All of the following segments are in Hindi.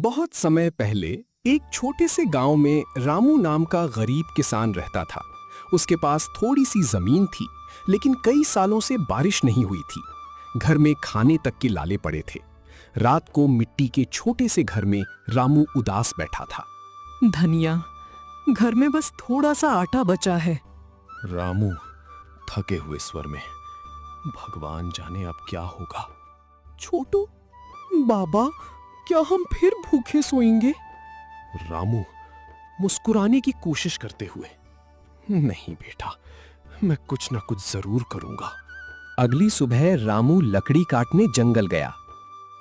बहुत समय पहले एक छोटे से गांव में रामू नाम का गरीब किसान रहता था। उसके पास थोड़ी सी जमीन थी, लेकिन कई सालों से बारिश नहीं हुई थी। घर में खाने तक के लाले पड़े थे। रात को मिट्टी के छोटे से घर में रामू उदास बैठा था। धनिया, घर में बस थोड़ा सा आटा बचा है। रामू थके हुए स्वर में, भगवान जाने अब क्या होगा। छोटू, बाबा, क्या हम फिर भूखे सोएंगे? रामू मुस्कुराने की कोशिश करते हुए, नहीं बेटा, मैं कुछ ना कुछ जरूर करूंगा। अगली सुबह रामू लकड़ी काटने जंगल गया।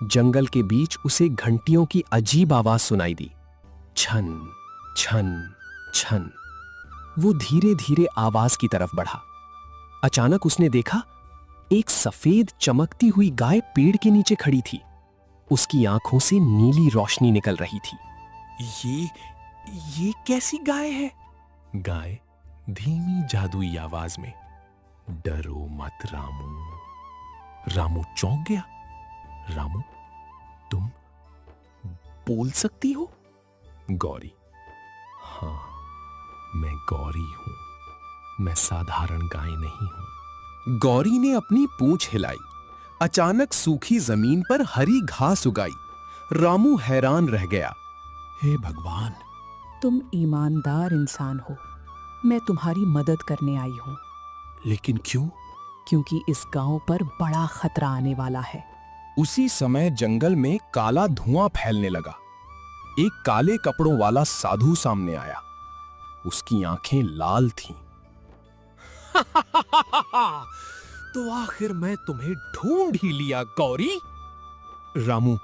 जंगल के बीच उसे घंटियों की अजीब आवाज सुनाई दी। छन छन छन। वो धीरे धीरे आवाज की तरफ बढ़ा। अचानक उसने देखा, एक सफेद चमकती हुई गाय पेड़ के नीचे खड़ी थी। उसकी आंखों से नीली रोशनी निकल रही थी। ये कैसी गाय है? गाय धीमी जादुई आवाज में, डरो मत रामू। रामू चौंक गया। रामू, तुम बोल सकती हो? गौरी, हाँ, मैं गौरी हूं। मैं साधारण गाय नहीं हूं। गौरी ने अपनी पूंछ हिलाई। अचानक सूखी जमीन पर हरी घास उगाई। रामू हैरान रह गया। हे भगवान! तुम ईमानदार इंसान हो। मैं तुम्हारी मदद करने आई हूं। लेकिन क्यों? क्योंकि इस गांव पर बड़ा खतरा आने वाला है। उसी समय जंगल में काला धुआं फैलने लगा। एक काले कपड़ों वाला साधु सामने आया। उसकी आंखें लाल थीं। तो आखिर मैं तुम्हें ढूंढ ही लिया गौरी। रामू,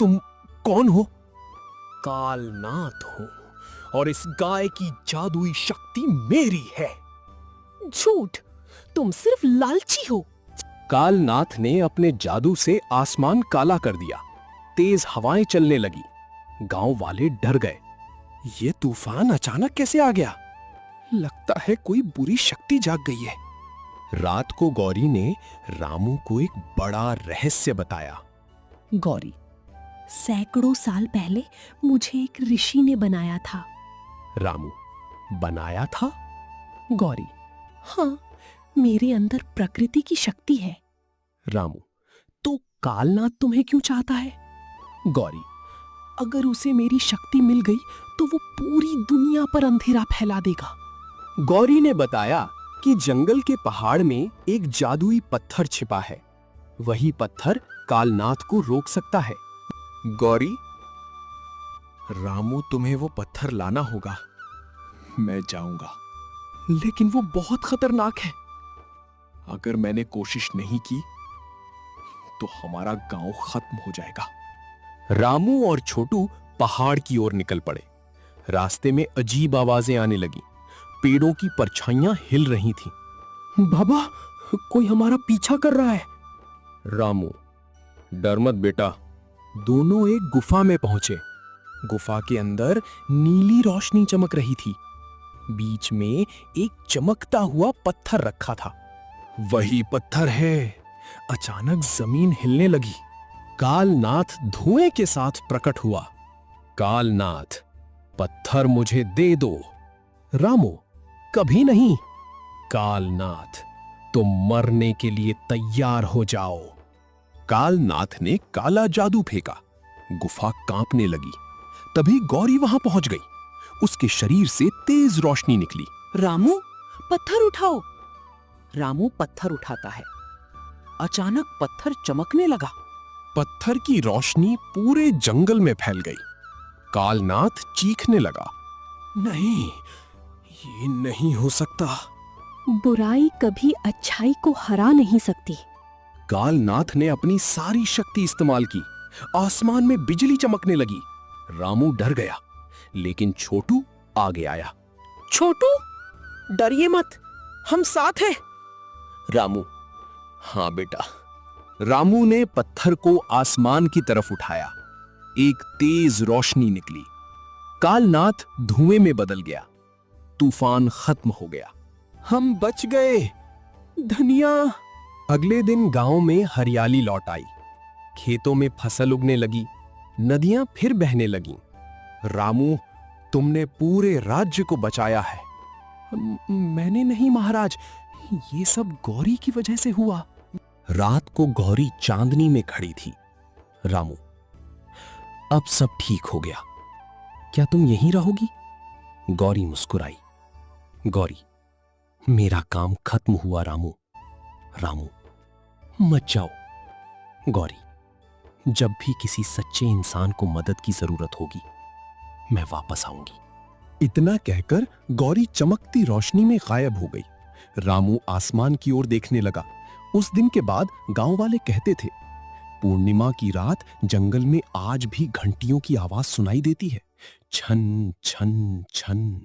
तुम कौन हो? कालनाथ हूं, और इस गाय की जादुई शक्ति मेरी है। झूठ, तुम सिर्फ लालची हो। कालनाथ ने अपने जादू से आसमान काला कर दिया। तेज हवाएं चलने लगी। गांव वाले डर गए। ये तूफान अचानक कैसे आ गया? लगता है कोई बुरी शक्ति जाग गई है। रात को गौरी ने रामू को एक बड़ा रहस्य बताया। गौरी, सैकड़ों साल पहले मुझे एक ऋषि ने बनाया था। रामू, बनाया था? गौरी, हाँ, मेरे अंदर प्रकृति की शक्ति है। रामू, तो कालनाथ तुम्हें क्यों चाहता है? गौरी, अगर उसे मेरी शक्ति मिल गई तो वो पूरी दुनिया पर अंधेरा फैला देगा। गौरी ने बताया कि जंगल के पहाड़ में एक जादुई पत्थर छिपा है। वही पत्थर कालनाथ को रोक सकता है। गौरी, रामू, तुम्हें वो पत्थर लाना होगा। मैं जाऊंगा, लेकिन वो बहुत खतरनाक है। अगर मैंने कोशिश नहीं की तो हमारा गांव खत्म हो जाएगा। रामू और छोटू पहाड़ की ओर निकल पड़े। रास्ते में अजीब आवाजें आने लगी। पेड़ों की परछाइयां हिल रही थीं। बाबा, कोई हमारा पीछा कर रहा है। रामू, डर मत बेटा। दोनों एक गुफा में पहुंचे। गुफा के अंदर नीली रोशनी चमक रही थी। बीच में एक चमकता हुआ पत्थर रखा था। वही पत्थर है। अचानक जमीन हिलने लगी। कालनाथ धुएं के साथ प्रकट हुआ। कालनाथ, पत्थर मुझे दे दो। रामू, कभी नहीं। कालनाथ, तुम मरने के लिए तैयार हो जाओ। कालनाथ ने काला जादू फेंका। गुफा कांपने लगी। तभी गौरी वहां पहुंच गई। उसके शरीर से तेज रोशनी निकली। रामू, पत्थर उठाओ। रामू पत्थर उठाता है। अचानक पत्थर चमकने लगा। पत्थर की रोशनी पूरे जंगल में फैल गई। कालनाथ चीखने लगा, नहीं, ये नहीं हो सकता। बुराई कभी अच्छाई को हरा नहीं सकती। कालनाथ ने अपनी सारी शक्ति इस्तेमाल की। आसमान में बिजली चमकने लगी। रामू डर गया, लेकिन छोटू आगे आया। छोटू, डरिए मत, हम साथ हैं। रामू, हाँ बेटा। रामू ने पत्थर को आसमान की तरफ उठाया। एक तेज रोशनी निकली। कालनाथ धुएं में बदल गया। तूफान खत्म हो गया। हम बच गए। धनिया। अगले दिन गांव में हरियाली लौट आई। खेतों में फसल उगने लगी। नदियां फिर बहने लगीं। रामू, तुमने पूरे राज्य को बचाया है। मैंने नहीं महाराज, ये सब गौरी की वजह से हुआ। रात को गौरी चांदनी में खड़ी थी। रामू, अब सब ठीक हो गया, क्या तुम यहीं रहोगी? गौरी मुस्कुराई। गौरी, मेरा काम खत्म हुआ रामू। रामू, मत जाओ। गौरी, जब भी किसी सच्चे इंसान को मदद की जरूरत होगी, मैं वापस आऊंगी। इतना कहकर गौरी चमकती रोशनी में गायब हो गई। रामू आसमान की ओर देखने लगा। उस दिन के बाद गांव वाले कहते थे, पूर्णिमा की रात जंगल में आज भी घंटियों की आवाज सुनाई देती है, छन छन छन।